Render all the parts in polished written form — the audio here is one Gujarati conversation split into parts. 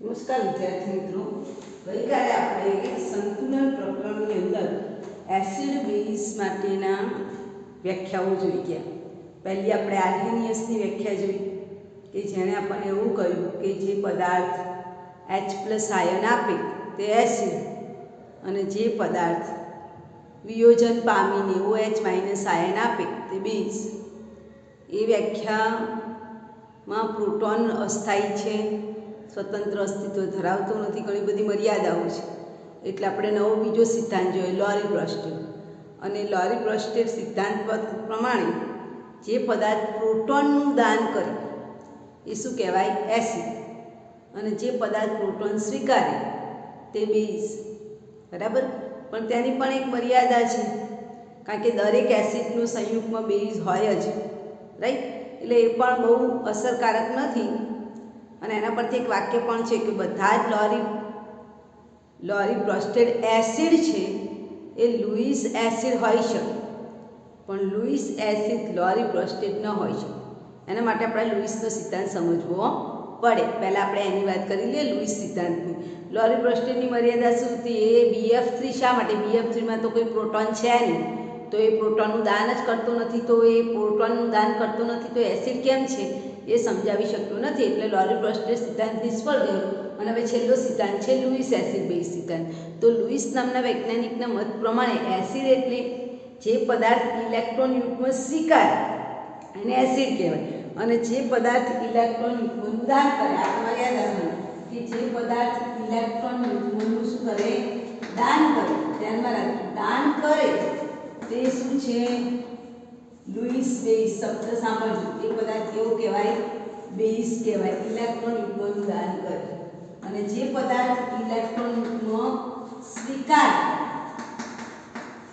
નમસ્કાર વિદ્યાર્થી મિત્રો, ગઈકાલે આપણે સંતુલન પ્રકરણની અંદર એસિડ બેઝ માટેના વ્યાખ્યાઓ જોઈ ગયા. પહેલી આપણે આર્હેનિયસની વ્યાખ્યા જોઈ કે જેણે આપણને એવું કહ્યું કે જે પદાર્થ H+ આયન આપે તે એસિડ અને જે પદાર્થ વિયોજન પામીને OH- આયન આપે તે બેઝ. એ વ્યાખ્યામાં પ્રોટોન અસ્થાયી છે, સ્વતંત્ર અસ્તિત્વ ધરાવતો નથી, ઘણી બધી મર્યાદાઓ છે. એટલે આપણે નવો બીજો સિદ્ધાંત જોયો, લોરી બ્રોસ્ટેડ. અને લોરી બ્રોસ્ટેડ સિદ્ધાંત પ્રમાણે જે પદાર્થ પ્રોટોનનું દાન કરે એ શું કહેવાય? એસિડ. અને જે પદાર્થ પ્રોટોન સ્વીકારે તે બેઝ. બરાબર. પણ તેની પણ એક મર્યાદા છે, કારણ કે દરેક એસિડનું સંયુગ્મ બેઝ હોય જ, રાઈટ. એટલે એ પણ બહુ અસરકારક નથી. અને એના પરથી એક વાક્ય પણ છે કે બધા જ લોરી બ્રોસ્ટેડ એસિડ છે એ લુઈસ એસિડ હોઈ શકે, પણ લુઈસ એસિડ લોરી બ્રોસ્ટેડ ન હોઈ શકે. એના માટે આપણે લુઈસનો સિદ્ધાંત સમજવો પડે. પહેલાં આપણે એની વાત કરી લઈએ, લુઈસ સિદ્ધાંતની. લોરી બ્રોસ્ટેડની મર્યાદા શું હતી? એ BF3 શા માટે? BF3માં તો કોઈ પ્રોટોન છે નહીં, તો એ પ્રોટોનનું દાન જ કરતો નથી. તો એ પ્રોટોનનું દાન કરતો નથી તો એસિડ કેમ છે એ સમજાવી શકતું નથી. એટલે લોરી બ્રોસ્ટેડ સિદ્ધાંત નિષ્ફળ ગયો. અને હવે છેલ્લો સિદ્ધાંત છે લુઈસ એસિડ બેઝ સિદ્ધાંત. તો લુઈસ નામના વૈજ્ઞાનિકના મત પ્રમાણે એસિડ એટલે જે પદાર્થ ઇલેક્ટ્રોન યુગ્મ સ્વીકારે એને એસિડ કહેવાય. અને જે પદાર્થ ઇલેક્ટ્રોન યુગ્મનું દાન કરે, આ તમારે યાદ રાખવાનું કે જે પદાર્થ ઇલેક્ટ્રોન યુગ્મનું શું કરે? દાન કરે. ધ્યાનમાં રાખજો, દાન કરે તે શું છે? લુઈસ બેઝ શબ્દ સાંભળજો. એ પદાર્થ કેવો કહેવાય? બેઝ કહેવાય. ઇલેક્ટ્રોન યુગ્મનું દાન કરે. અને જે પદાર્થ ઇલેક્ટ્રોન યુગ્મ સ્વીકારે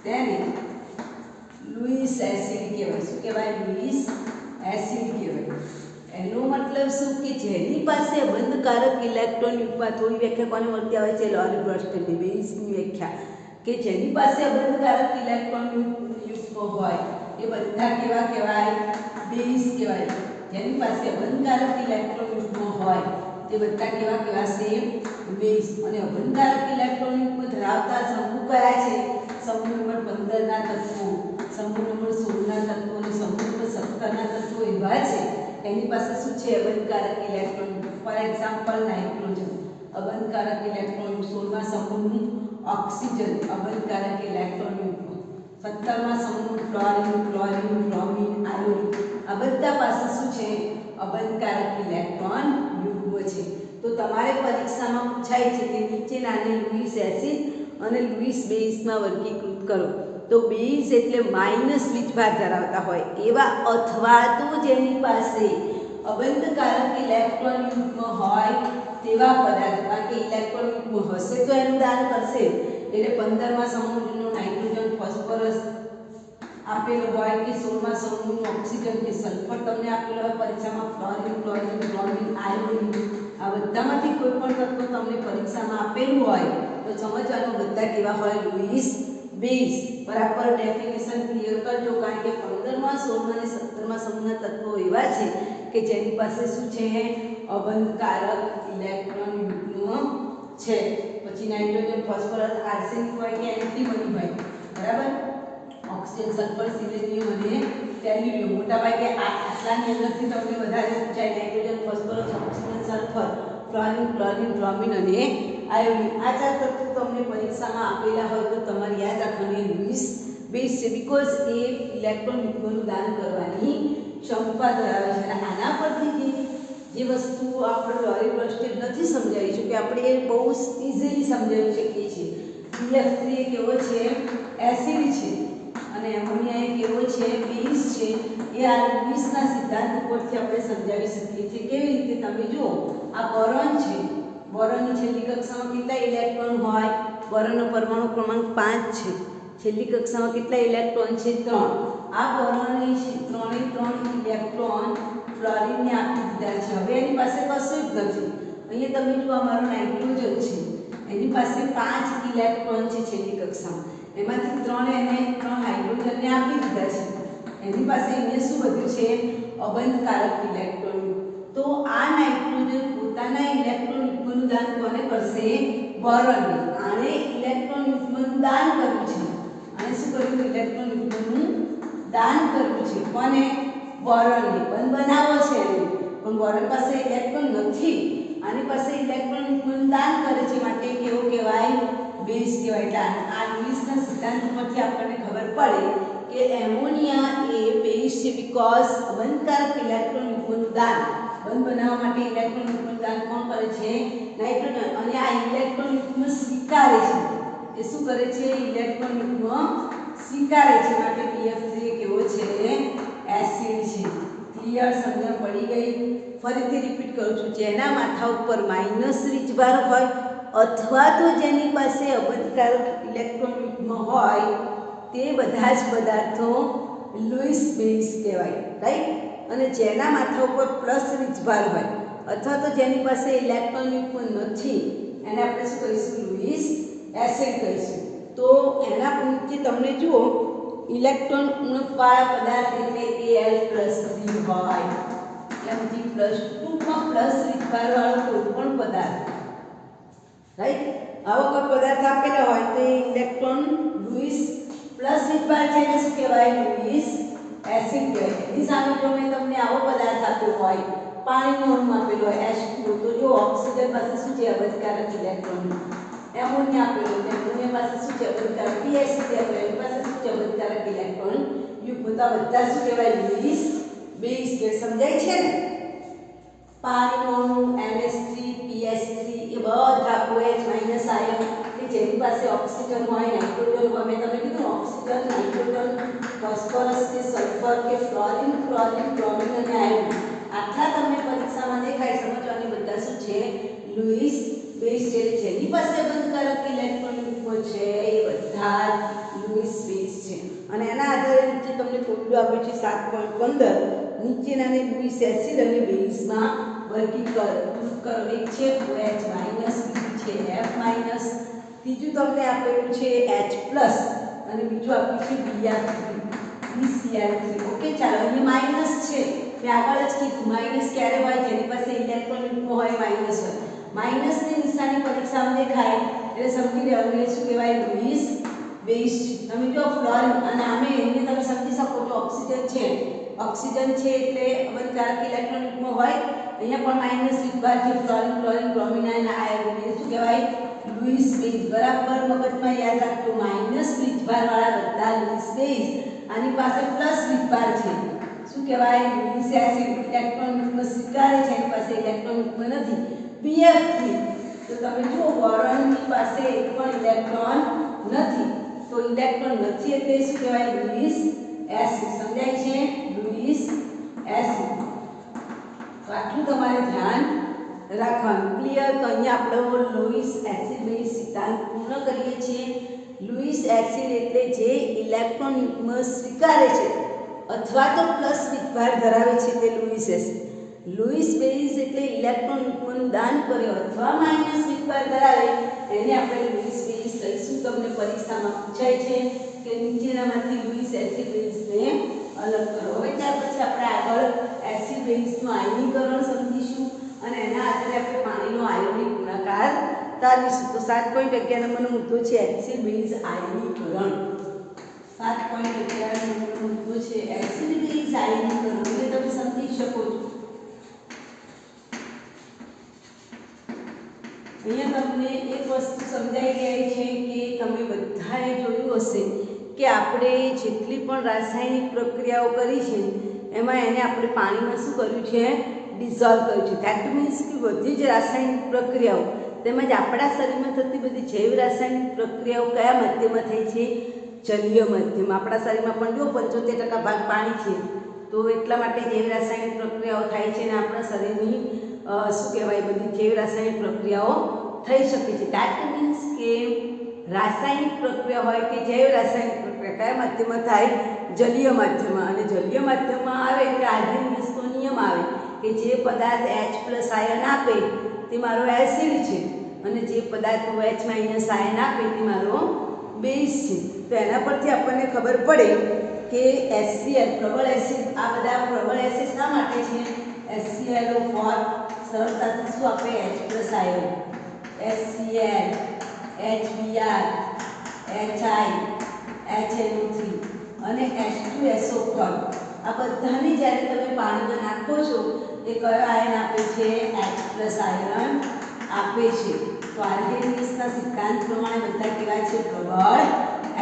તેને લુઈસ એસિડ કહેવાય. શું કહેવાય? લુઈસ એસિડ કહેવાય. એનો મતલબ શું કે જેની પાસે અબંધકારક ઇલેક્ટ્રોન યુગ્મ, થોડી વ્યાખ્યા કોને મળતી આવે છે? લોરી બ્રોસ્ટેડની બેઝની વ્યાખ્યા, કે જેની પાસે અબંધકારક ઇલેક્ટ્રોન યુગ્મ હોય એ બધા કેવા કહેવાય? બેઝ કહેવાય. જેની પાસે અબંધકારક ઇલેક્ટ્રોન યુગ્મ હોય તે બધા કેવા કહેવાશે? બેઝ. અને અબંધકારક ઇલેક્ટ્રોન યુગ્મ ધરાવતા સમૂહ કયા છે? સમૂહ નંબર 15 ના તત્વો, સમૂહ નંબર 16 ના તત્વો અને સમૂહ નંબર 17 ના તત્વો એવા છે એની પાસે શું છે? અબંધકારક ઇલેક્ટ્રોન. ફોર એક્ઝામ્પલ નાઇટ્રોજન, અબંધકારક ઇલેક્ટ્રોન. 16મા સમૂહનું ઓક્સિજન, અબંધકારક ઇલેક્ટ્રોન યુગ્મ. 17મા સમૂહનું ફ્લોરિન, ક્લોરીન, બ્રોમિન, આયોડિન. આ બધા પાસે શું છે? અબંધકારક ઇલેક્ટ્રોન યુગ્મ છે. તો તમારે પરીક્ષામાં પૂછાય છે કે નીચેનાને લુઈસ એસિડ અને લુઈસ બેઝમાં વર્ગીકૃત કરો. તો બેઝ એટલે માઇનસ વીજભાર ધરાવતા હોય એવા, અથવા તો જેની પાસે અબંધકારક ઇલેક્ટ્રોન યુગ્મ હોય તેવા પદાર્થ. કારણ કે ઇલેક્ટ્રોન યુગ્મ હશે તો એનું દાન કરશે. એટલે 15મા સમૂહનો નાઇટ્રોજન, ફોસ્ફરસ આપેલો હોય કે 16મા સમૂહનું ઓક્સિજન કે સલ્ફર તમને આપેલો હોય પરીક્ષામાં, ફ્લોરિન, ક્લોરીન, બ્રોમિન, આયોડિન, આ બધામાંથી કોઈ પણ તત્વ તમને પરીક્ષામાં આપેલું હોય તો સમજવાનું બધા કેવા હોય? Louis base. બરાબર ડેફિનેશન ક્લિયર કરજો, કારણ કે 15મા, 16મા અને 17મા સમૂહના તત્વો એવા છે કે જેની પાસે શું છે? અબંધકારક ઇલેક્ટ્રોન યુગ્મ છે. પછી નાઇટ્રોજન, ફોસ્ફરસ, આર્સેનિક હોય કે એન્ટીમની હોય. બરાબર. ઓક્સિજન, સલ્ફર, સિલિનિયમ અને ટેલ્યુરિયમ. મોટા ભાગે આટલાની અંદરથી તમને વધારે પૂછાય. Nitrogen, phosphorus, oxygen, sulphur, fluorine, chlorine, bromine અને આયોડિન. આ ચાર તત્વો તમને પરીક્ષામાં આપેલા હોય તો તમારે યાદ રાખવાનું લુઈસ બેઝ છે. બીકોઝ એ ઇલેક્ટ્રોન યુગ્મનું દાન કરવાની ક્ષમતા ધરાવે છે. અને આના પરથી જે વસ્તુ આપણે લોરી બ્રોસ્ટેડ નથી સમજાવી શકીએ, આપણે બહુ ઇઝીલી સમજાવી શકીએ છીએ. BF3 એક એવો છે એસિડ છે અને એમોનિયા એક એવો છે બેઝ છે. એ આ લુઈસના સિદ્ધાંત ઉપરથી આપણે સમજાવી શકીએ છીએ. કેવી રીતે? તમે જુઓ, આ બોરોન છે. બોરોનની છેલ્લી કક્ષામાં કેટલા ઇલેક્ટ્રોન હોય? બોરોનનો પરમાણુ ક્રમાંક 5 છે. છેલ્લી કક્ષામાં કેટલા ઇલેક્ટ્રોન છે? 3. આ બોરોને ત્રણે 3 ઇલેક્ટ્રોન ફ્લોરિનને આપી દીધા છે. હવે એની પાસે કશું જ નથી. અહીંયા તમે જુઓ, અમારો નાઇટ્રોજન છે, એની પાસે 5 ઇલેક્ટ્રોન છે છેલ્લી કક્ષામાં. એમાંથી 3 એને 3 હાઇડ્રોજનને આપી દીધા છે. એની પાસે અહીંયા શું વધ્યું છે? અબંધકારક ઇલેક્ટ્રોન. તો આ નાઇટ્રોજન પોતાના ઇલેક્ટ્રોન યુગ્મનું દાન કોને કરશે? બોરોનને. આને ઇલેક્ટ્રોન યુગ્મનું દાન કરવું છે. આને શું કર્યું? ઇલેક્ટ્રોન યુગ્મનું દાન કરવું છે. કોને? બોરોનને. બંધ બનાવો છે એને, પણ બોરોન પાસે ઇલેક્ટ્રોન નથી. આની પાસે ઇલેક્ટ્રોન યુગ્મનું દાન કરે છે, માટે કેવો કહેવાય? બેઝ કહેવાય. એટલે આ લુઈસના સિદ્ધાંત પરથી આપણને ખબર પડે કે એમોનિયા એ બેઝ છે, બીકોઝ બંધકારક ઇલેક્ટ્રોન યુગ્મનું દાન, બંધ બનાવવા માટે ઇલેક્ટ્રોન યુગ્મનું દાન કોણ કરે છે? નાઇટ્રોજન. અને આ ઇલેક્ટ્રોન યુગ્મ સ્વીકારે છે. એ શું કરે છે? ઇલેક્ટ્રોન યુગ્મ સ્વીકારે છે, માટે BF3 કેવો છે? એસિડ છે. ક્લિયર? સમજણ પડી ગઈ? ફરીથી રિપીટ કરું છું. જેના માથા ઉપર માઇનસ વીજભાર હોય અથવા તો જેની પાસે અબંધકારક ઇલેક્ટ્રોન યુગ્મ હોય તે બધા જ પદાર્થો લુઈસ બેઝ કહેવાય. રાઈટ? અને જેના માથા ઉપર પ્લસ વીજભાર હોય અથવા તો જેની પાસે ઇલેક્ટ્રોન યુગ્મ નથી એને આપણે શું કહીશું? લુઈસ એસિડ કહીશું. તો એના નીચે તમને જુઓ ઇલેક્ટ્રોન ઉણપવાળા પદાર્થ એટલે Al+3 હોય, Mg+, ટૂંકમાં પ્લસ વીજભારવાળો કોઈ પણ પદાર્થ, રાઈટ? આવો કોઈ પદાર્થ આપેલો હોય તો ઇલેક્ટ્રોન લુઈસ પ્લસ વીજભાર છે એને શું કહેવાય? લુઈસ એસિડ કહેવાય. એની સામે જો મેં તમને આવો પદાર્થ આપ્યો હોય, પાણીનું અણુ આપેલો હોય H2O, તો જો ઓક્સિજન પાસે શું છે? અબંધકારક ઇલેક્ટ્રોન. એમોનિયા આપેલો છે, એમોનિયા પાસે શું છે? અબંધકારક. PH3 આપેલો, એની પાસે શું છે? અબંધકારક ઇલેક્ટ્રોન યુગ્મ. તો આ બધા શું કહેવાય? લુઈસ બેઝ કે. સમજાય છે ને? પાણીનું અણુ NH3, PH3 એ બધા OH- આયન કે જેની પાસે ઓક્સિજન હોય, નાઇટ્રોજન હોય, મેં તમને કીધું ઓક્સિજન, નાઇટ્રોજન, ફોસ્ફરસ કે સલ્ફર કે ફ્લોરિન, ક્લોરિન, બ્રોમિન અને આયન, આટલા તમને પરીક્ષામાં દેખાય. સમજવાની બધા શું છે? લુઈસ બેઝ છે. જેની પાસે બંધકારક ઇલેક્ટ્રોન યુગ્મ છે એ બધા લુઈસ બેઝ છે. અને એના આધારે નીચે તમને ફોર્મ્યુલા આપે છે 7.15. નીચેનાને લુઈસ એસિડ અને બેઝમાં વર્ગીકરણ કરો. એક છે OH-, બીજું છે F-, ત્રીજું તમને આપેલું છે H+ અને બીજું આપ્યું છે BCl3. ઓકે, ચાલો. અહીં માઇનસ છે. મેં આગળ જ કીધું માઇનસ ક્યારે હોય? જેની પાસે ઇલેક્ટ્રોન યુગ્મ હોય માઇનસ હોય. માઇનસની નિશાની પરીક્ષામાં દેખાય એટલે સમજી લેવાનું એ શું કહેવાય? Louis base. તમે જો ફ્લોરિન અને આમે એને તમે સમજી શકો છો ઓક્સિજન છે. ઓક્સિજન છે એટલે અબંધકારક ઇલેક્ટ્રોન યુગ્મ હોય. અહીંયા પણ માઇનસ વીજભાર છે. ફ્લોરિન, ક્લોરિન, બ્રોમિન અને આયન, એ શું કહેવાય? Louis base. બરાબર મગજમાં યાદ રાખજો. માઇનસ વીજભારવાળા બધા લુઈસ બેઝ. આની પાસે પ્લસ વીજભાર છે, શું કહેવાય? Louis acid. ઇલેક્ટ્રોન યુગ્મ સ્વીકારે છે, એની પાસે ઇલેક્ટ્રોન યુગ્મ નથી. BF3 તો તમે જુઓ બોરોનની પાસે એક પણ ઇલેક્ટ્રોન નથી. તો ઇલેક્ટ્રોન નથી એટલે શું કહેવાય? Louis acid. સમજાય છે? Louis acid. તો આટલું તમારે ધ્યાન રાખવાનું. ક્લિયર? તો અહીંયા આપણે લુઈસ એસિડ બેઝ સિદ્ધાંત પૂર્ણ કરીએ છીએ. લુઈસ એસિડ એટલે જે ઇલેક્ટ્રોન યુગ્મ સ્વીકારે છે અથવા તો પ્લસ વીજભાર ધરાવે છે તે લુઈસ એસિડ. લુઈસ બેઝ એટલે ઇલેક્ટ્રોન યુગ્મનું દાન કરે અથવા માઇનસ વીજભાર ધરાવે એને આપણે લુઈસ બેઝ કહીશું. તમને પરીક્ષામાં પૂછાય છે કે નીચેનામાંથી લુઈસ એસિડ બેઝને અલગ કરો. હવે ત્યાર પછી આપણે આગળ એસિડ બેઝનું આયનીકરણ સમજીશું અને એના આધારે આપણે પાણીનો આયોનિક ગુણાકાર તારવીશું. તો 7.11 નંબરનો મુદ્દો છે એસિડ બેઝ આયનીકરણ. 7.11 નંબરનો મુદ્દો છે એસિડ બેઝ આયનીકરણ. એટલે તમે સમજી શકો છો. અહીંયા તમને એક વસ્તુ સમજાઈ ગઈ છે કે તમે બધાએ જોયું હશે કે આપણે જેટલી પણ રાસાયણિક પ્રક્રિયાઓ કરી છે એમાં એને આપણે પાણીમાં શું કર્યું છે? ડિઝોલ્વ કર્યું છે. ધેટ મીન્સ કે બધી જ રાસાયણિક પ્રક્રિયાઓ તેમજ આપણા શરીરમાં થતી બધી જૈવ રાસાયણિક પ્રક્રિયાઓ કયા માધ્યમમાં થઈ છે? જલીય માધ્યમ. આપણા શરીરમાં પણ જો 75% ભાગ પાણી છે, તો એટલા માટે જૈવ રાસાયણિક પ્રક્રિયાઓ થાય છે અને આપણા શરીરની શું કહેવાય? બધી જૈવ રાસાયણિક પ્રક્રિયાઓ થઈ શકે છે. ધેટ મીન્સ કે રાસાયણિક પ્રક્રિયા હોય કે જૈવ રાસાયણિક પ્રક્રિયા કયા માધ્યમમાં થાય? જલીય માધ્યમમાં. અને જલીય માધ્યમમાં આવે એટલે આર્હેનિયસનો નિયમ આવે કે જે પદાર્થ H+ આયન આપે તે મારો એસિડ છે અને જે પદાર્થ OH- આયન આપે તે મારો બેઝ છે. તો એના પરથી આપણને ખબર પડે કે HCl પ્રબળ એસિડ, આ બધા પ્રબળ એસિડ શા માટે છે? HClO4 સરળતાથી શું આપે? H+ ion. HCl, HBr, HI, HNO3 અને H2SO4 આ બધાની જ્યારે તમે પાણીમાં નાખો છો એ કયો આયન આપે છે? H+ આયન આપે છે. તો આર્હેનિયસના સિદ્ધાંત પ્રમાણે બધા કેવા છે? પ્રબળ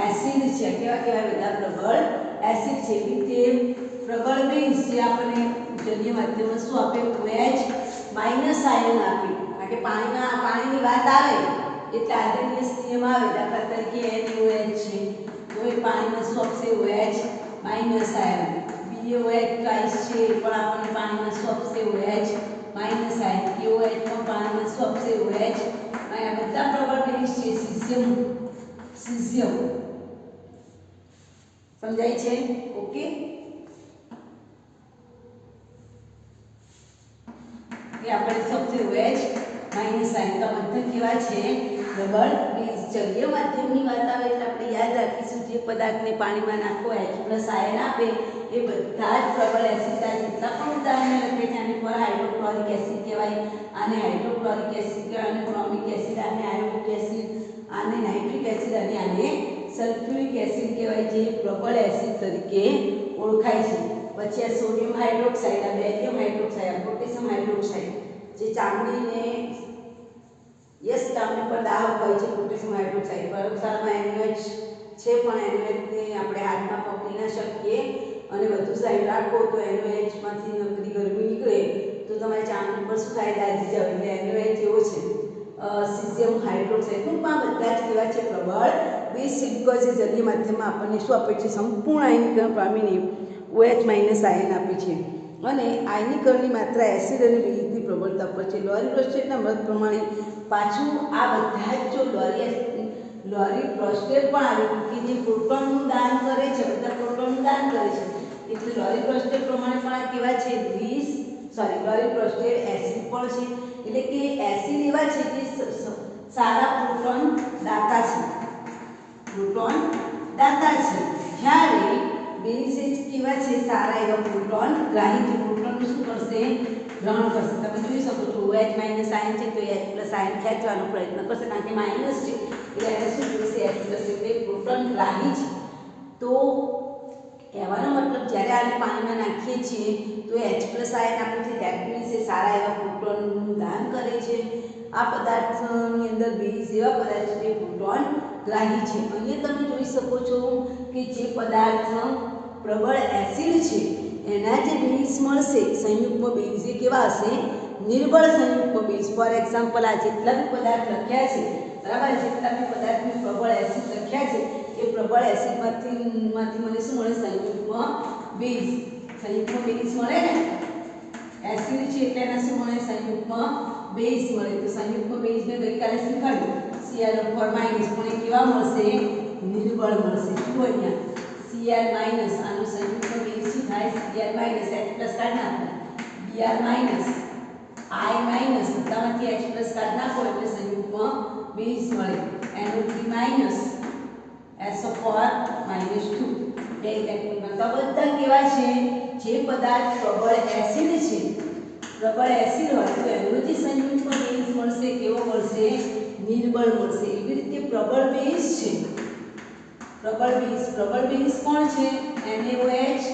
એસિડ છે. કેવા કેવા બધા પ્રબળ એસિડ છે. રીતે પ્રબળ બેઝ જે આપણને જલીય માધ્યમમાં શું આપે? OH- આયન આપે. કારણ કે પાણીની વાત આવે એટલે આર્હેનિયસ નિયમ આવે. દાખલા તરીકે NaOH છે તો એ પાણીમાં શું આપશે? OH- ion. BaOH ટ્વાઇસ છે એ પણ આપણને પાણીમાં શું આપશે? OH- ion. KOH પણ પાણીમાં શું આપશે? OH- આ બધા પ્રબળ બેઝ છે. સીઝિયમ સમજાય છે? ઓકે, એ આપણે સૌથી OH- આયન. તો બધા કેવા છે? પ્રબળ બેઝ. જલીય માધ્યમની વાત આવે એટલે આપણે યાદ રાખીશું જે પદાર્થને પાણીમાં નાખો H+ આયન આપે એ બધા જ પ્રબળ એસિડ. જેટલા પણ ઉદાહરણો લખે છે આની પર હાઇડ્રોક્લોરિક એસિડ કહેવાય, આને હાઇડ્રોક્લોરિક એસિડ કહેવાય, આને ક્રોમિક એસિડ, આને આયોડિક એસિડ, આને નાઇટ્રિક એસિડ અને આને સલ્ફ્યુરિક એસિડ કહેવાય, જે પ્રબળ એસિડ તરીકે ઓળખાય છે. પછી આ સોડિયમ હાઇડ્રોક્સાઇડ, આ બેરિયમ હાઇડ્રોક્સાઇડ, આ પોટેશિયમ હાઇડ્રોક્સાઇડ જે ચામડીને ચામડી પર દાગ હોય છે. પોટેશિયમ હાઇડ્રોક્સાઇડ પ્રયોગશાળામાં NaOH છે પણ NaOH ને આપણે હાથમાં પકડી ના શકીએ અને વધુ સાઈડ રાખો તો NaOH માંથી નકરી ગરમી નીકળે તો તમારી ચામડી પર શું થાય? દાજી જાવ. એટલે NaOH જેવો છે. સીઝિયમ હાઇડ્રોક્સાઇડ ટૂંકમાં બધા જ કેવા છે? પ્રબળ બેઝ છે. બીકોઝ એ જલીય માધ્યમમાં આપણને શું આપે છે? સંપૂર્ણ આયનીકરણ પામીને OH- આયન આપે છે. અને આયનીકરણની માત્રા એસિડ અને બેઝની પ્રબળતા પર છે. લોરી પ્રોસ્ટેટના મત પ્રમાણે પાછું આ બધા જ જો લોરી પ્રોસ્ટેટ પણ આવે કે જે પ્રોટોનનું દાન કરે છે, બધા પ્રોટોનનું દાન કરે છે. એટલે લોરી પ્રોસ્ટેટ પ્રમાણે પણ આ કેવા છે? લોરી પ્રોસ્ટેટ એસિડ પણ છે. એટલે કે એસિડ એવા છે જે સારા પ્રોટોન દાતા છે. જ્યારે બેઝ કેવા છે? સારા એવા પ્રોટોન ગ્રાહી છે. પ્રોટોનનું શું કરશે? ગ્રહણ કરશે. તમે જોઈ શકો છો OH- આયન છે તો H+ આયન ખેંચવાનો પ્રયત્ન કરશે કારણ કે માઇનસ છે એટલે એને શું જોઈશે? H+ એટલે પ્રોટોન ગ્રાહી છે. તો કહેવાનો મતલબ જ્યારે આને પાણીમાં નાખીએ છીએ તો H+ આયન આપે છે. ધેટ મીન્સ એ સારા એવા પ્રોટોનનું દાન કરે છે. આ પદાર્થની અંદર બેઝ એવા પદાર્થ છે પ્રોટોન ગ્રાહી છે. અહીંયા તમે જોઈ શકો છો કે જે પદાર્થ પ્રબળ એસિડ છે એના જે બેઝ મળશે સંયુગ્મ બેઝ એ કેવા હશે? નિર્બળ સંયુગ્મ બેઝ. ફોર એક્ઝામ્પલ આ જેટલા બી પદાર્થ લખ્યા છે બરાબર, જેટલા બી પદાર્થની પ્રબળ એસિડ લખ્યા છે એ પ્રબળ એસિડમાંથી મને શું મળે? સંયુગ્મ બેઝ. સંયુગ્મ બેઝ મળે ને, એસિડ છે એટલે એને શું મળે? સંયુગ્મ બેઝ મળે. તો સંયુગ્મ બેઝ મેં ગઈકાલે શીખવાડ્યું ClO4- પણ એ કેવા મળશે? નિર્બળ મળશે. શું અહીંયા? Cl- આનું સંયુગ્મ બેઝ શું થાય? Cl- H+ કાઢી નાખો, Br- I- બધામાંથી H+ કાઢી નાખો એટલે સંયુગ્મ બેઝ મળે. NO3- SO4- 2 બે ઇલેક્ટ્રોન. તો બધા કેવા છે? જે પદાર્થ પ્રબળ એસિડ છે, પ્રબળ એસિડ હોય તો એનો જે સંયુગ્મ બેઝ મળશે કેવો મળશે? નિર્બળ મળશે. એવી રીતે પ્રબળ બેઝ છે. પ્રબળ બેઝ કોણ છે? NaOH,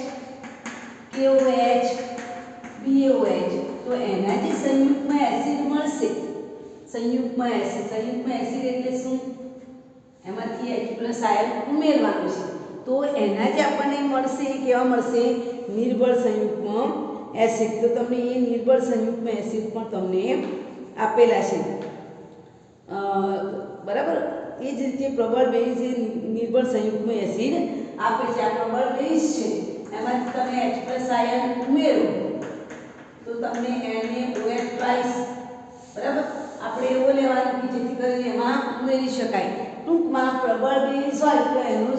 KOH, BaOH. તો એના જે સંયુગ્મ એસિડ મળશે, સંયુગ્મ એસિડ એટલે શું? એમાંથી H+ આયન ઉમેરવાનું છે. તો એના જે આપણને મળશે એ કેવા મળશે? નિર્બળ સંયુગ્મ એસિડ. તો તમને એ નિર્બળ સંયુગ્મ એસિડ પણ તમને આપેલા છે. બરાબર. એ જ રીતે પ્રબળ બેઝ એ નિર્બળ સંયુગ્મ એસિડ આપે છે. આ પ્રબળ બેઝ છે એમાંથી તમે H+ આયન ઉમેરો તો તમને NaOH ટ્વાઇસ, બરાબર, આપણે એવો લેવાનું કે જેથી કરીને એમાં ઉમેરી શકાય. ટૂંકમાં પ્રબળ બેઝ હોય તો એનું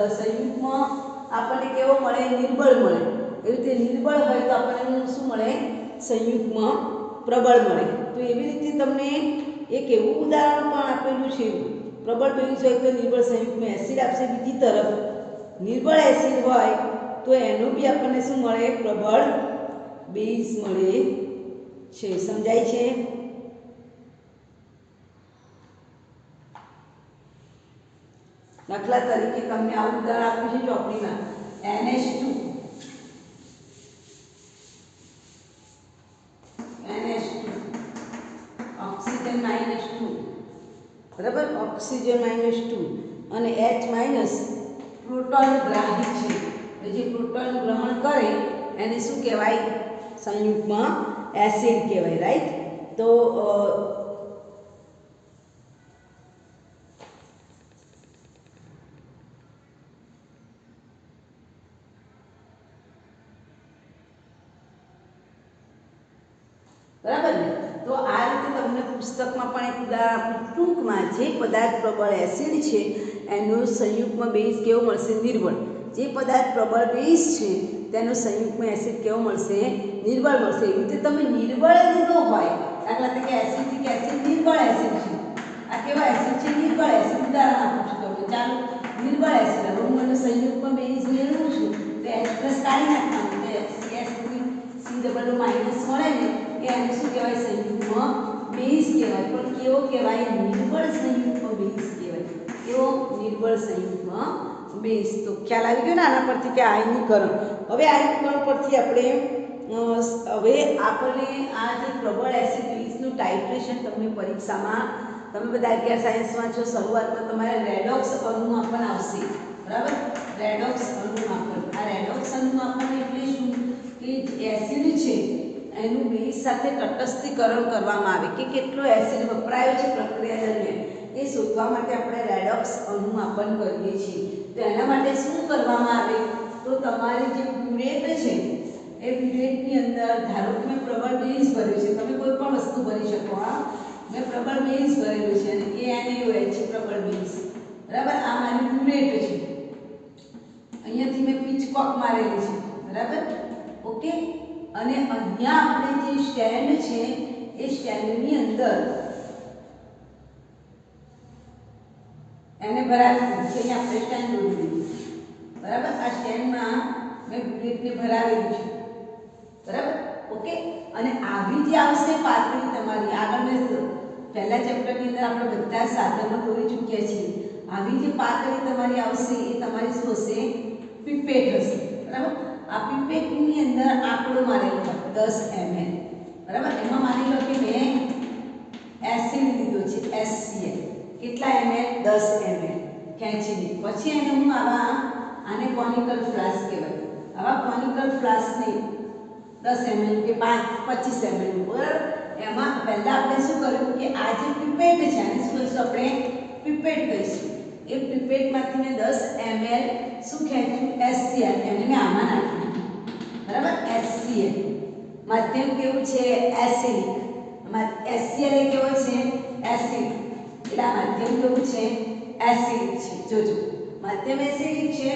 સંયુગ્મ આપણને કેવો મળે? નિર્બળ મળે. એવી રીતે નિર્બળ હોય તો આપણને શું મળે? સંયુગ્મ પ્રબળ મળે. તો એવી રીતે તમને એક એવું ઉદાહરણ પણ આપેલું છે. પ્રબળ બેઝ હોય તો નિર્બળ સંયુગ્મ એસિડ આપશે. બીજી તરફ નિર્બળ એસિડ હોય તો એનું બી આપણને શું મળે? પ્રબળ બેઝ મળે છે. સમજાય છે? દાખલા તરીકે તમને આવું ઉદાહરણ આપ્યું છે ચોપડીમાં NH2 ઓક્સિજન -2 બરાબર, ઓક્સિજન -2 અને H- પ્રોટોન ગ્રાહી છે, જે પ્રોટોન ગ્રહણ કરે એને શું કહેવાય? સંયુગ્મ એસિડ કહેવાય, રાઈટ? તો બરાબર ને? તો આ રીતે તમને પુસ્તકમાં પણ એક ઉદાહરણ ટૂંકમાં જે પદાર્થ પ્રબળ એસિડ છે એનો સંયુગ્મ બેઝ કેવો મળશે? નિર્બળ. જે પદાર્થ પ્રબળ બેઝ છે તેનો સંયુગ્મ એસિડ કેવો મળશે? નિર્બળ મળશે. એવી રીતે તમે નિર્બળ લીધો હોય, દાખલા તરીકે એસિડ કે એસિડ નિર્બળ એસિડ છે, આ કેવા એસિડ છે? નિર્બળ એસિડ. ઉદાહરણ આપું છું તમને, ચાલો નિર્બળ એસિડ. હવે હું એનો સંયુગ્મ બેઝ મેળવું છું તો H+ કાઢી નાખવાનું, તો CH3 C માઇનસ મળે ને એ એને શું કહેવાય? સંયુગ્મ બેઝ કહેવાય. પણ કેવો કહેવાય? નિર્બળ સંયુગ્મ બેઝ કહેવાય. કેવો? નિર્બળ સંયુગ્મ બેઝ. તો ખ્યાલ આવી ગયો ને આના પરથી કે આયનીકરણ. હવે આયનીકરણ પરથી આપણે આ જે પ્રબળ એસિડ બેઝનું ટાઇટ્રેશન તમને પરીક્ષામાં, તમે બધા 11 સાયન્સમાં છો, શરૂઆતમાં તમારે રેડોક્સ અણુમાપન આવશે, બરાબર? રેડોક્સ અણુમાપન. આ રેડોક્સ અણુમાપન એટલે શું? કે એસિડ છે એનું બેઝ સાથે તટસ્થીકરણ કરવામાં આવે કે કેટલો એસિડ વપરાયો છે પ્રક્રિયા દરમિયાન, એ શોધવા માટે આપણે રેડોક્સ અણુમાપન કરીએ છીએ. તો એના માટે શું કરવામાં આવે? તો તમારી જે બ્યુરેટ છે એ બ્યુરેટની અંદર, ધારો કે મેં પ્રબળ બેઝ ભર્યો છે, તમે કોઈ પણ વસ્તુ ભરી શકો. હા, મેં પ્રબળ બેઝ ભરેલું છે અને ANaOH છે પ્રબળ બેઝ, બરાબર? આ મારી બ્યુરેટ છે, અહીંયાથી મેં પિચકોક મારેલી છે, બરાબર? ઓકે. અને અહીંયા આપણે જે સ્ટેન્ડ છે એ સ્ટેન્ડની અંદર એને ભરાવી દીધી છે. અહીંયા આપણે સ્ટેન્ડ દોરી દીધું, બરાબર? આ સ્ટેન્ડમાં મેં બ્યુરેટને ભરાવેલું છે, બરાબર? ઓકે. અને આવી જે આવશે પાતળી તમારી, આગળ મેં પહેલા ચેપ્ટરની અંદર આપણે બધા સાધનો દોરી ચૂક્યા છીએ. આવી જે પાતળી તમારી આવશે એ તમારી શું હશે? પીપેટ હશે, બરાબર? આ પીપેટની અંદર આંકડો મારેલો હોય 10 ml, બરાબર? એમાં માની લો કે મેં એસિડ લીધો છે HCl. કેટલા ml? 10 ml ખેંચીને. પછી એને હું આને કોનિકલ ફ્લાસ્ક કહેવાય. આવા કોનિકલ ફ્લાસ્કને 10 ml કે 25 ml, બરાબર? એમાં પહેલા આપણે શું કર્યું કે આ જે પીપેટ છે આને શું કહીશું? આપણે પીપેટ કહીશું. એ પીપેટમાંથી મેં 10 ml શું ખેંચ્યું? HCl. એને મેં આમાં નાખ્યું, બરાબર? HCl. માધ્યમ કેવું છે? એસિડિક. HCl એ કેવો છે? એસિડ. એટલે આ માધ્યમ કેવું છે? એસિડિક છે. જોજો, માધ્યમ એસિડિક છે,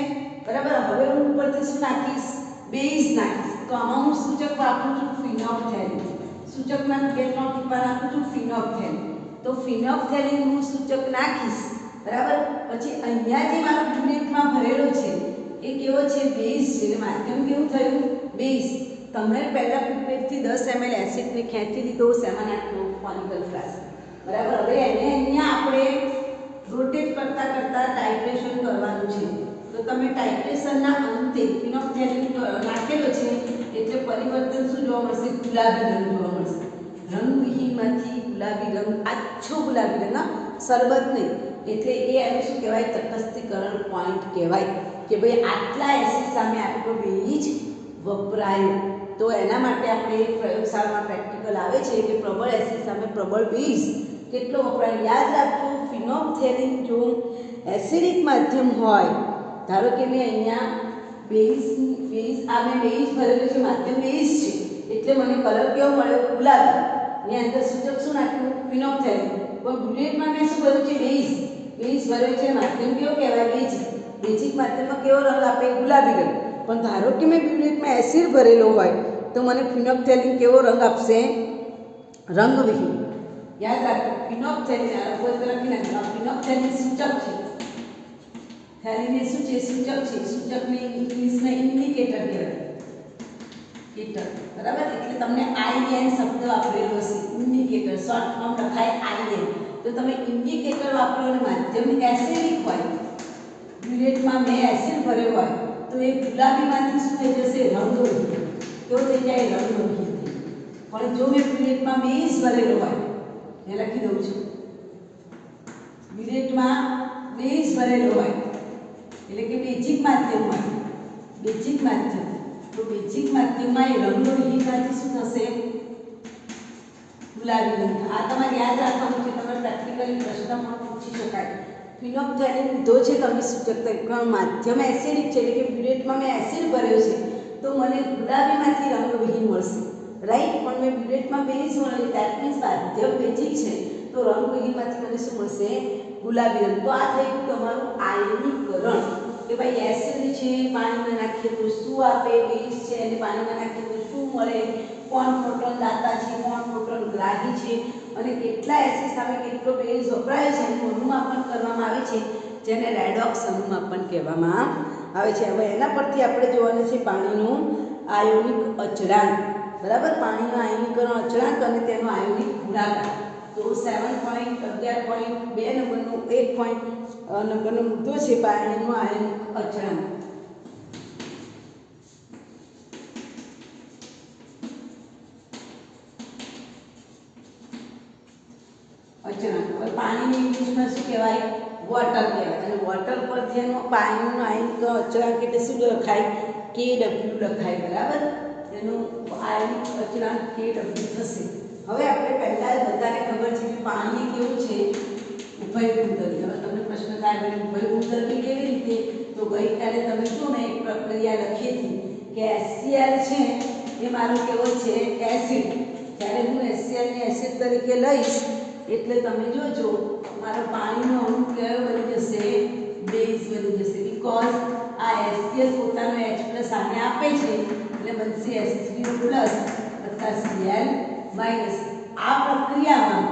બરાબર? હવે હું ઉપરથી શું નાખીશ? બેઝ નાખીશ. તો આમાં હું સૂચક વાપરું છું ફિનોપ્થેલિન. સૂચકમાં 2-3 ટીપા નાખું છું ફિનોપ્થેલિન. તો ફિનોપ્થેલિન હું સૂચક નાખીશ, બરાબર? પછી અહીંયા જે મારો બ્યુરેટમાં ભરેલો છે એ કેવો છે? બેઝ છે. એટલે માધ્યમ કેવું થયું? બેઝ. તમે પહેલા પીપેટથી 10 ml એસિડને ખેંચી લીધો, શેમાં નાખ્યો? કોનિકલ ફ્લાસ્ક, બરાબર? હવે એને અહીંયા આપણે રોટેટ કરતા કરતા ટાઇટ્રેશન કરવાનું છે. તો તમે ટાઇટ્રેશનના અંતે ફિનોપ્થેલિન નાખેલો છે એટલે પરિવર્તન શું જોવા મળશે? ગુલાબી રંગ જોવા મળશે. રંગવિહીનમાંથી ગુલાબી રંગ, આછો ગુલાબી રંગ, શરબત નહીં. એટલે એ એનું શું કહેવાય? તટસ્થીકરણ પોઈન્ટ કહેવાય કે ભાઈ આટલા એસિડ સામે આટલો બેઝ વપરાયો. તો એના માટે આપણે એક પ્રયોગશાળામાં પ્રેક્ટિકલ આવે છે કે પ્રબળ એસિડ સામે પ્રબળ બેઝ કેટલો વપરાય. યાદ રાખજો, ફિનોપ્થેલિન જો એસિડિક માધ્યમ હોય, ધારો કે મેં અહીંયા બેઝ આ મેં બેઝ ભરેલું છે, માધ્યમ બેઝ છે એટલે મને કલર કેવો મળ્યો? ગુલાબી. મેં અંદર સૂચક શું નાખ્યું? ફિનોપ્થેલિન. પણ બ્યુરેટમાં મેં શું ભર્યું છે? બેઝ ભર્યો છે. માધ્યમ કેવો કહેવાય? બેઝિક. બેઝિક માધ્યમમાં કેવો રંગ આપે? ગુલાબી રંગ. પણ ધારો કે મેં બ્યુરેટમાં એસિડ ભરેલો હોય તો મને ફિનોપ્થેલિન કેવો રંગ આપશે? રંગવિહીન. યાદ રાખો, ફિનોપ્થેલિન કોઈ તરફ નથી. ફિનોપ્થેલિન સૂચક છે. થેલિન એ શું છે? સૂચક છે. સૂચકને ઇંગ્લિશમાં ઇન્ડિકેટર કહેવાય. ઇન્ડિકેટર, બરાબર? એટલે તમને IN શબ્દ વાપરેલો હશે. ઇન્ડિકેટર શોર્ટ ફોર્મ લખાય IN. તો તમે ઇન્ડિકેટર વાપરો અને માધ્યમ એસિડિક હોય પ્યુરેટમાં મેં એસિડ ભર્યો હોય તો એ ગુલાબીમાંથી શું થઈ જશે? રંગહીન. કેવો થઈ જાય? રંગહીન. પણ જો મેં પ્યુરેટમાં બેઝ ભરેલો હોય, એ લખી દઉં છું, પ્યુરેટમાં બેઝ ભરેલો હોય એટલે કે બેઝિક માધ્યમ હોય, બેઝિક માધ્યમ, તો બેઝિક માધ્યમમાં એ રંગહીનમાંથી શું થશે? ગુલાબી રંગ. આ તમારે યાદ રાખવાનું છે, તમારે પ્રેક્ટિકલી પ્રશ્નમાં પૂછી શકાય. ફિનોપ્થેલિન લીધો છે તમે સૂચકતા માધ્યમ એસિડિક છે એટલે કે પ્યુરેટમાં મેં એસિડ ભર્યો છે તો મને ગુલાબીમાંથી રંગવિહીન મળશે, રાઈટ. પણ મેં પ્યુરેટમાં બેઝ મળે દેટ મીન્સ માધ્યમ બેઝિક છે તો રંગવિહીનમાંથી મને શું મળશે? ગુલાબી રંગ. તો આ થઈ ગયું તમારું આયનીકરણ કે ભાઈ એસિડ છે પાણીમાં નાખીએ તો શું આપે? બેઝ છે અને પાણીમાં નાખીએ તો શું મળે? કોણ પ્રોટોન દાતા છે, કોણ પ્રોટોન ગ્રાહી છે અને કેટલા એસિડ સામે કેટલો બેઝ વપરાય છે એનું અનુમાપન કરવામાં આવે છે, જેને રેડોક્સ અનુમાપન કહેવામાં આવે છે. હવે એના પરથી આપણે જોવાનું છે પાણીનું આયોનિક અચળાંક. બરાબર, પાણીનું આયનીકરણ અચળાંક અને તેનો આયોનિક ગુણાકાર. તો 7.11.2 નંબરનો 1 નંબરનો મુદ્દો છે પાણીનું આયનિક અચળાંક. અચળાંક. હવે પાણીને ઇંગ્લિશમાં શું કહેવાય? વોટર કહેવાય. અને વોટર પર જેનો પાણીનું આયનિક અચળાંક એટલે શું લખાય? KW લખાય. બરાબર, એનું આયનિક અચળાંક KW થશે. હવે આપણે પહેલા જ બધાને ખબર છે કે પાણી કેવું છે? ઉભયગુણધર્મી. હવે તમને પ્રશ્ન થાય કે ઉભયગુણધર્મી કેવી રીતે? તો ગઈકાલે તમે જો મેં એક પ્રક્રિયા લખી હતી કે HCl છે એ મારો કેવો છે? એસિડ. જ્યારે હું HCl ને એસિડ તરીકે લઈશ એટલે તમે જોજો મારો પાણીનો અણુ કયો બની જશે? બેઝ બની જશે. બીકોઝ આ HCl પોતાનો H+ આને આપે છે એટલે બનશે H3O+ વત્તા Cl-. આ પ્રક્રિયામાં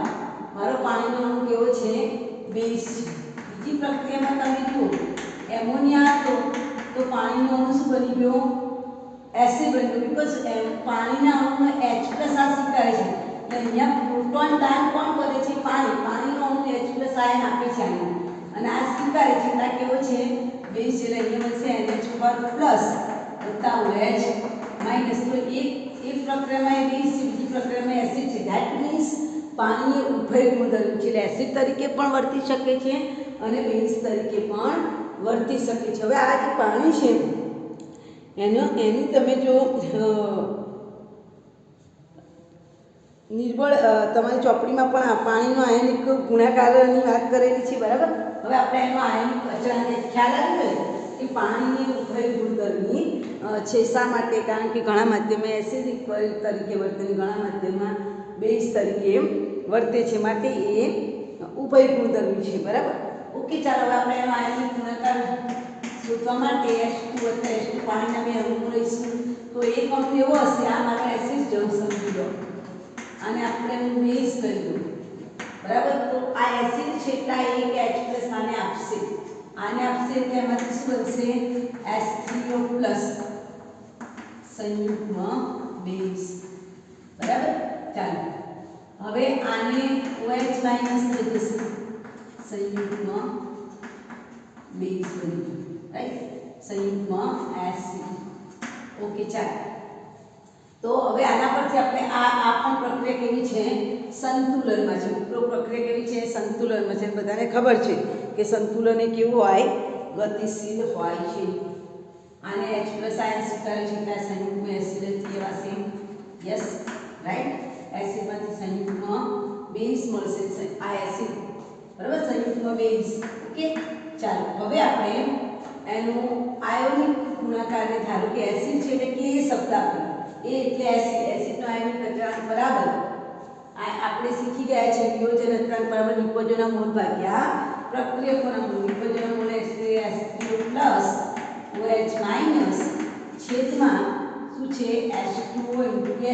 મારો પાણીનો અણુ કેવો છે? બેઝ છે. બીજી પ્રક્રિયામાં તમે જુઓ એમોનિયા હતો તો પાણીનો અણુ શું બની ગયો? એસિડ બની ગયો. બીકોઝ પાણીના અણુનો H+ આ સ્વીકારે છે એટલે અહીંયા પ્રોટોન દાન કોણ કરે છે? પાણી. પાણીનો અણુ H+ આયન આપે છે આને અને આ સ્વીકારે છે એટલે કેવો છે? બેઝ છે. એટલે અહીંયા બનશે NH+ વત્તા OH-. તો એક પ્રક્રિયામાં બેઝ છે, બીજી પ્રક્રિયામાં એસિડ છે. ધેટ મીન્સ પાણી એ ઉભયગુણધર્મી છે એટલે એસિડ તરીકે પણ વર્તી શકે છે અને બેઝ તરીકે પણ વર્તી શકે છે. હવે આ જે પાણી છે એની તમે જો નિર્બળ તમારી ચોપડીમાં પણ પાણીનો આયનિક ગુણાકારની વાત કરેલી છે. બરાબર, હવે આપણે એનો આયનિક અચળાંક ખ્યાલ આવી ગયો કે પાણીની ઉભયગુણધર્મી છે. શા માટે? કારણ કે ઘણા માધ્યમમાં એસિડિક તરીકે વર્તે, ઘણા માધ્યમમાં બેઝ તરીકે વર્તે છે, માટે એ ઉભયગુણધર્મી છે. બરાબર, ઓકે. ચાલો હવે આપણે એનો આયનિક ગુણાકાર શોધવા માટે H2 વત્તા H2 પાણીના બે અણુ લઈશું. તો એક અણુ એવો હશે, આ મારો એસિડ જેવું સમજી લો, આને આપણે હું બેઝ કરી દઉં. બરાબર, તો આ એસિડ છે એટલા એક H+ આને આપશે, આને આપશે એટલે એમાંથી શું બનશે? H3O+ સંયુગ્મ base. બરાબર, ચાલો હવે આને OH- થઈ જશે, સંયુગ્મ બેઝ બની ગયું, રાઈટ, સંયુગ્મ એસિડ. ઓકે, ચાલો તો હવે આના પરથી આપણે આ પણ પ્રક્રિયા કેવી છે? સંતુલનમાં છે. ઉપરોક્ત પ્રક્રિયા કેવી છે? સંતુલનમાં છે. બધાને ખબર છે કે સંતુલન એ કેવું હોય? ગતિશીલ હોય છે. આને H+ આયન સ્વીકારે છે એટલે સંયુગ્મ એસિડ કહેવાશે. Yes, right. એસિડમાંથી સંયુગ્મ બેઝ મળશે. આ એસિડ, બરાબર, સંયુગ્મ બેઝ. ઓકે, ચાલો હવે આપણે એનું આયોનિક ગુણાકારને ધારો કે એસિડ છે એટલે કે શબ્દ આપણે એ એટલે એસિડનો આયનિક અચળાંક બરાબર આપણે શીખી ગયા છે વિયોજન અચળાંક બરાબર નિકોજનના મોલ ભાગ્યા પ્રક્રિયકોના મોલ. નિકોજનના મોલ એટલે H3O+OH- છેદમાં શું છે? H2O ×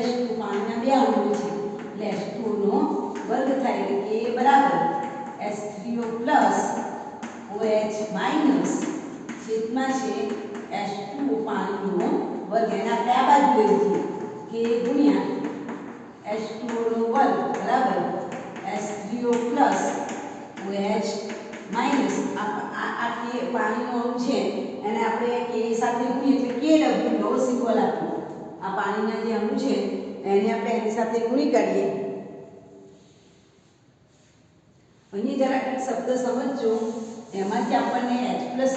H2 પાણીના બે અણુ છે એટલે H2O નો વર્ગ થાય એટલે કે બરાબર H3O+OH- છેદમાં છે H2O પાણીનો વર્ગ. એના બે બાજુ લઈ કે ગુણ્યા H2O નો વર્ગ બરાબર H3O+OH માઇનસ આ કે પાણીનો અણુ છે એને આપણે કે સાથે ગુણીએ એટલે કે ડબલ્યુ નો સિમ્બોલ આપો. આ પાણીના જે અણુ છે એને આપણે એની સાથે ગુણી કાઢીએ. અહીં જરા કંઈક શબ્દ સમજજો. એમાંથી આપણને H+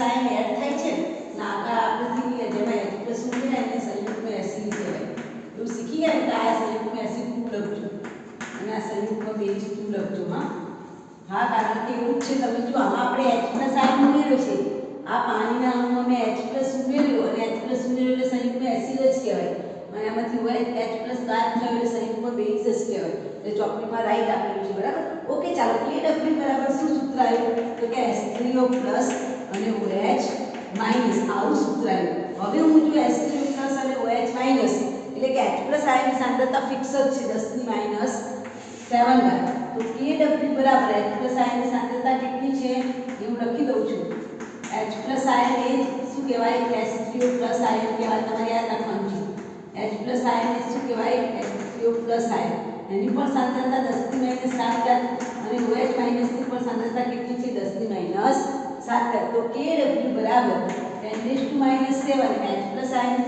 આયન એડ થાય છે ને આગળ આકૃતિ જેમાં H+ ઉમેરાય એને સંયુગ્મ એસિડ કહેવાય. એવું શીખી ગયા કે આ સંયુગ્મ એસિડ તું લખજો અને આ સંયુગ્મ બેઝ તું લખજો. હા કારણ કે એવું જ છે. તમે જો આમાં આપણે H+ આયન ઉમેર્યો છે. આ પાણીના અણુમાં મેં H+ ઉમેર્યો અને H+ ઉમેર્યો એટલે સંયુગ્મ એસિડ જ કહેવાય. અને એમાંથી H+ બાદ થયો એટલે સંયુગ્મ બેઝ જ કહેવાય. એટલે ચોપડીમાં રાઈટ આપેલું છે બરાબર. ઓકે ચાલો KW બરાબર શું સૂત્ર આવ્યું તો કે H3O+ અને OH- આવું સૂત્ર આવ્યું. હવે હું જો H3O+ અને OH- એટલે કે H+ આયનની સાંદ્રતા ફિક્સ જ છે 10⁻⁷ વાર. તો KW બરાબર H+ આયનની સાંદ્રતા કેટલી છે એ હું લખી દઉં છું. H+ આયન એ શું કહેવાય H3O+ આયન કહેવાય. તમારે યાદ રાખવાનું છે. H+ આયન એ શું કહેવાય H3O+ આયન. એની પણ સાંદ્રતા 10⁻⁷ અને OH- ની પણ સાંદ્રતા કેટલી છે 10⁻⁷. તો KW બરાબર 10⁻⁷ H+ આયનની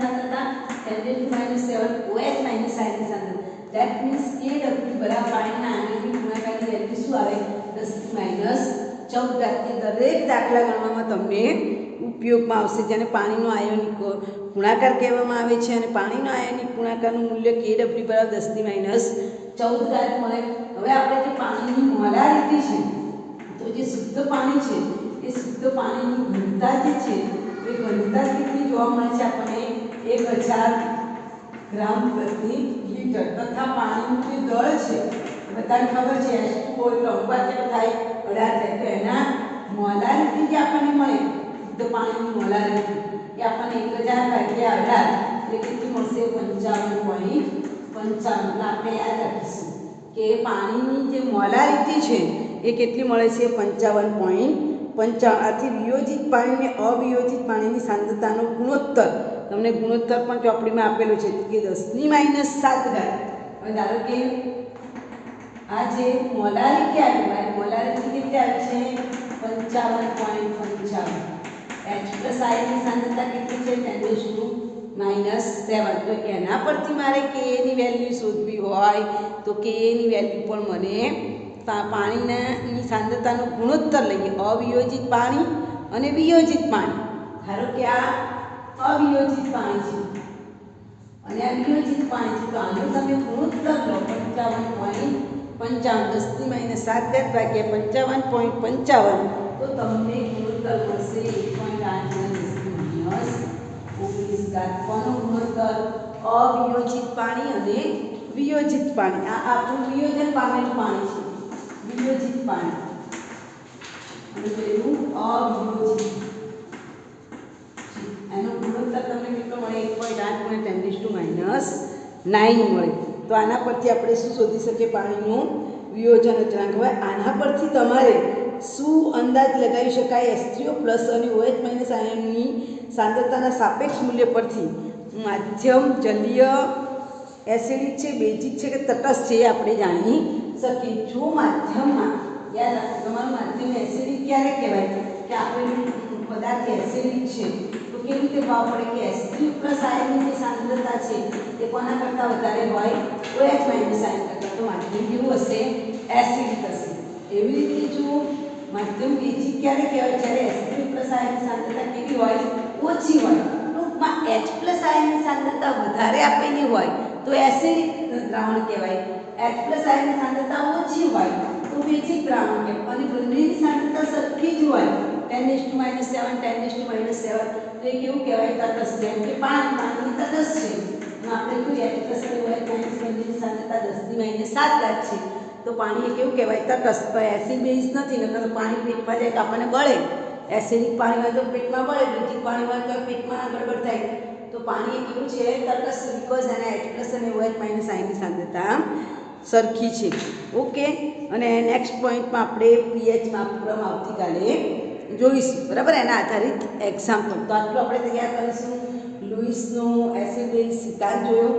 સાંદ્રતા 10⁻⁷ OH- આયનની સાંદ્રતા. ધેટ મીન્સ KW બરાબર પાણીના આણ્વિક ગુણાકારની વેલ્યુ શું આવે 10⁻14. દરેક દાખલા ગણવામાં તમને ઉપયોગમાં આવશે. જેને પાણીનો આયોનિક ગુણાકાર કહેવામાં આવે છે અને પાણીનો આયોનિક ગુણાકારનું મૂલ્ય KW બરાબર 10⁻14 મળે. હવે આપણે જે પાણીની મોલારિટી છે તો જે શુદ્ધ પાણી છે એ શુદ્ધ પાણીની ઘનતા જે છે એ ઘનતા કેટલી જોવા મળે છે આપણને 1000 ગ્રામ પ્રતિ લિટર. તથા પાણીનું જે દળ છે બધાને ખબર છે H2O એટલે અનુપાત કેટલો થાય 18 થાય. તો એના મોલારિટી જે આપણને મળે શુદ્ધ પાણીની મોલારિટી એ આપણને 1000 ભાગ્યા 18 એટલે કેટલી મળશે 55.55. એટલે આપણે યાદ રાખીશું કે પાણીની જે મોલારિટી છે એ કેટલી મળે છે 55.55. આથી વિયોજિત પાણીને અવિયોજિત પાણીની સાંદ્રતાનો ગુણોત્તર તમને ગુણોત્તર પણ ચોપડીમાં આપેલું છે કે 10⁻⁷. હવે ધારો કે આ જે મોલારિટી આવી મોલારિટી કેટલી આવી છે 55.55. H+ આયનની સાંદ્રતા કેટલી છે 10⁻⁷. તો એના પરથી મારે Ka ની વેલ્યુ શોધવી હોય તો Ka ની વેલ્યુ પણ મને પાણીની સાંદ્રતાનો ગુણોત્તર લઈએ. અવિયોજિત પાણી અને વિયોજિત પાણી. ધારો કે આ અવિયોજિત પાણી છે અને આ વિયોજિત પાણી છે. તો આનો તમે ગુણોત્તર લો 55.55 10⁻⁷ ભાગ્યા 55.55 તો તમને ગુણોત્તર મળશે 1.8 કોનો ગુણોત્તર અવિયોજિત પાણી અને વિયોજિત પાણી. આ આપણું વિયોજન પામેલું પાણી છે વિયોજિત પાણી અને પેલું અવિયોજિત. એનો ગુણોત્તર તમને કેટલો મળે 1.8 × 10⁻⁹ મળે. તો આના પરથી આપણે શું શોધી શકીએ પાણીનું વિયોજન અચળાંક. હવે આના પરથી તમારે શું અંદાજ લગાવી શકાય H3O+ અને OH- આયનની સાંદ્રતાના સાપેક્ષ મૂલ્ય પરથી માધ્યમ જલીય એસિડિક છે બેઝિક છે કે તટસ્થ છે એ આપણે જાણી શકીએ. જો માધ્યમમાં યાદ રાખો તમારું માધ્યમ એસિડિક ક્યારે કહેવાય કે આપેલું પદાર્થ એસિડિક છે તો કેવી રીતે ભાવ પડે કે H3O+ આયનની જે સાંદ્રતા છે એ કોના કરતાં વધારે હોય OH- આયન કરતાં. તો માધ્યમ કેવું હશે એસિડિક હશે. એવી રીતે જો માધ્યમ બેઝિક ક્યારે કહેવાય જ્યારે H3O+ આયનની સાંદ્રતા કેવી હોય ઓછી હોય. ટૂંકમાં H+ આયનની સાંદ્રતા વધારે આપેલી હોય તો એસિડિક દ્રાવણ કહેવાય. H+ આયનની સાંદ્રતા ઓછી હોય તો બેઝિક દ્રાવણ કહેવાય. અને બંનેની સાંદ્રતા સરખી જ હોય 10⁻⁷ 10⁻⁷ તો એ કેવું કહેવાય તટસ્થ. જેમ કે પાણીની તટસ્થ છે આપણે જોઈએ H+ અને OH- બંનેની સાંદ્રતા 10⁻⁷ છે તો પાણી એ કેવું કહેવાય તટસ્થ. એસિડ બેઝ નથી નકર પાણી પેટમાં જાય તો આપણને બળે. એસિડિક પાણી હોય તો પેટમાં બળે બેઝિક પાણી હોય તો પેટમાં ગડબડ થાય. તો પાણી એ કેવું છે તટસ્થ બીકોઝ એના H+ અને OH- આયનની સાંદ્રતા સરખી છે. ઓકે અને નેક્સ્ટ પોઈન્ટમાં આપણે pH માપક્રમ આવતીકાલે જોઈશું બરાબર. એના આધારિત એક્ઝામ્પલ. તો આટલું આપણે તૈયાર કરીશું. લુઈસનો એસિડ બેઝ સિદ્ધાંત જોયો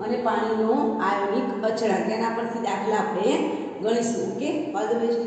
અને પાણીનો આયોનિક અચળાંક એના પરથી દાખલા આપણે ગણીશું. Okay all the best.